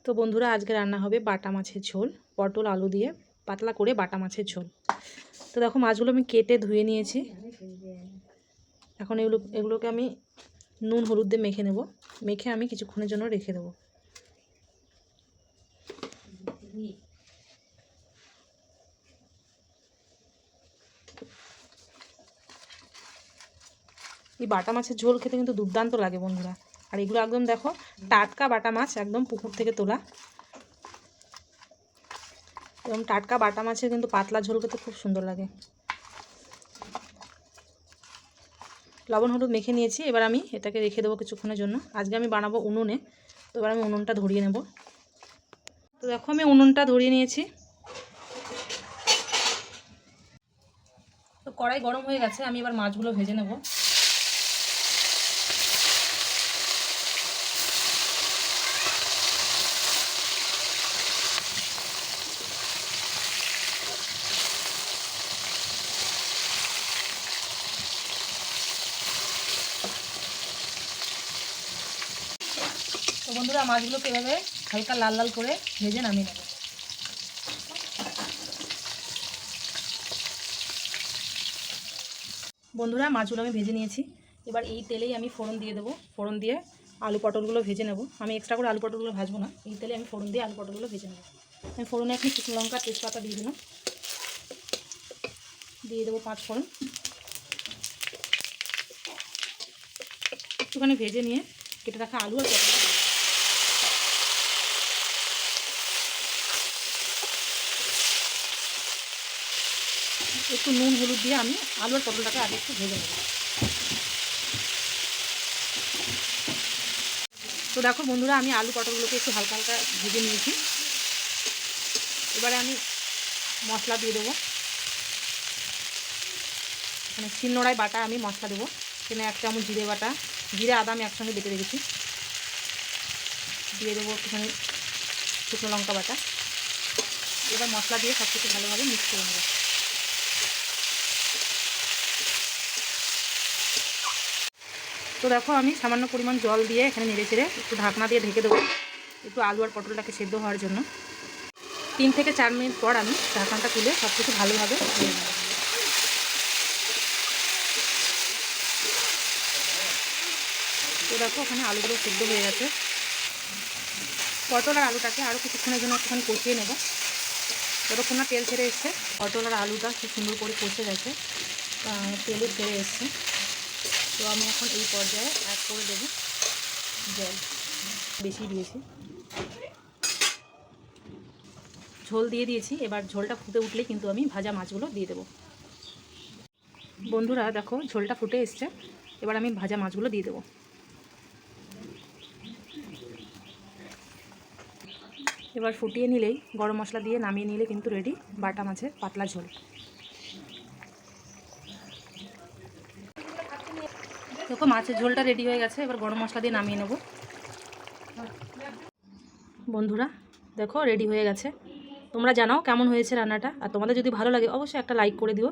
তো বন্ধুরা আজকে রান্না হবে বাটা মাছের ঝোল, পটল আলু দিয়ে পাতলা করে বাটা মাছের ঝোল। তো দেখো মাছগুলো আমি কেটে ধুয়ে নিয়েছি। এখন এগুলোকে আমি নুন হলুদ দিয়ে মেখে নেব। মেখে আমি কিছুক্ষণের জন্য রেখে দেবো। এই বাটা মাছের ঝোল খেতে কিন্তু দুর্দান্ত লাগে বন্ধুরা। আর এগুলো একদম দেখো টাটকা বাটা মাছ, একদম পুকুর থেকে তোলা। এবং টাটকা বাটা মাছের কিন্তু পাতলা ঝোল খেতে খুব সুন্দর লাগে। লবণ হলুদ মেখে নিয়েছি, এবার আমি এটাকে রেখে দেবো কিছুক্ষণের জন্য। আজকে আমি বানাবো উনুনে, তো এবার আমি উনুনটা ধরিয়ে নেব। তো দেখো আমি উনুনটা ধরিয়ে নিয়েছি। তো কড়াই গরম হয়ে গেছে, আমি এবার মাছগুলো ভেজে নেব। তো বন্ধুরা মাছগুলোকে এভাবে হালকা লাল লাল করে ভেজে নামিয়ে নেব। বন্ধুরা মাছগুলো আমি ভেজে নিয়েছি, এবার এই তেলেই আমি ফোড়ন দিয়ে দেবো। ফোড়ন দিয়ে আলু পটলগুলো ভেজে নেব। আমি এক্সট্রা করে আলু পটলগুলো ভাজবো না, এই তেলে আমি ফোড়ন দিয়ে আলু পটলগুলো ভেজে নেব। আমি ফোড়নে এখন শুকনো লঙ্কা তেজপাতা দিয়ে দিলাম, দিয়ে দেবো 5 ফোড়ন। একটুখানি ভেজে নিয়ে কেটে রাখা আলু আর পটল একটু নুন হলুদ দিয়ে আমি আলু আর পটলটাকে আগে একটু ভেজে নেব। তো দেখো বন্ধুরা আমি আলু পটলগুলোকে একটু হালকা হালকা ভেজে নিয়েছি। এবারে আমি মশলা দিয়ে দেবো। মানে শিলনোড়ায় বাটা আমি মশলা দেবো। এখানে 1 চামচ জিরে বাটা, জিরে আদা আমি একসঙ্গে বেটে রেখেছি। দিয়ে দেবো একটুখানি শুকনো লঙ্কা বাটা। এবার মশলা দিয়ে সব কিছু ভালোভাবে মিক্স করে নেব। তো দেখো আমি সামান্য পরিমাণ জল দিয়ে এখানে নেড়ে চেড়ে একটু ঢাকনা দিয়ে ঢেকে দেবো, একটু আলু আর পটলটাকে সেদ্ধ হওয়ার জন্য। 3 থেকে 4 মিনিট পর আমি ঢাকনাটা তুলে সব কিছু ভালোভাবে নেড়ে নেব। তো দেখো ওখানে আলুগুলো সেদ্ধ হয়ে গেছে। পটল আর আলুটাকে আরও কিছুক্ষণের জন্য একটুখানি কষিয়ে নেব। যতক্ষণ না তেল ছেড়ে এসছে, পটল আর আলুটা খুব সুন্দর করে কষে গেছে, তেলও ছেড়ে এসছে। তো আমি এখন এই পর্যায়ে অ্যাড করে দেবো জল, বেশি দিয়েছি, ঝোল দিয়ে দিয়েছি। এবার ঝোলটা ফুটে উঠলেই কিন্তু আমি ভাজা মাছগুলো দিয়ে দেবো। বন্ধুরা দেখো ঝোলটা ফুটে এসছে, এবার আমি ভাজা মাছগুলো দিয়ে দেবো। এবার ফুটিয়ে নিলেই গরম মশলা দিয়ে নামিয়ে নিলে কিন্তু রেডি বাটা মাছের পাতলা ঝোল। দেখো মাছের ঝোলটা রেডি হয়ে গেছে, এবার গরম মশলা দিয়ে নামিয়ে নেব। বন্ধুরা দেখো রেডি হয়ে গেছে। তোমরা জানাও কেমন হয়েছে রান্নাটা, আর তোমাদের যদি ভালো লাগে অবশ্যই একটা লাইক করে দিও।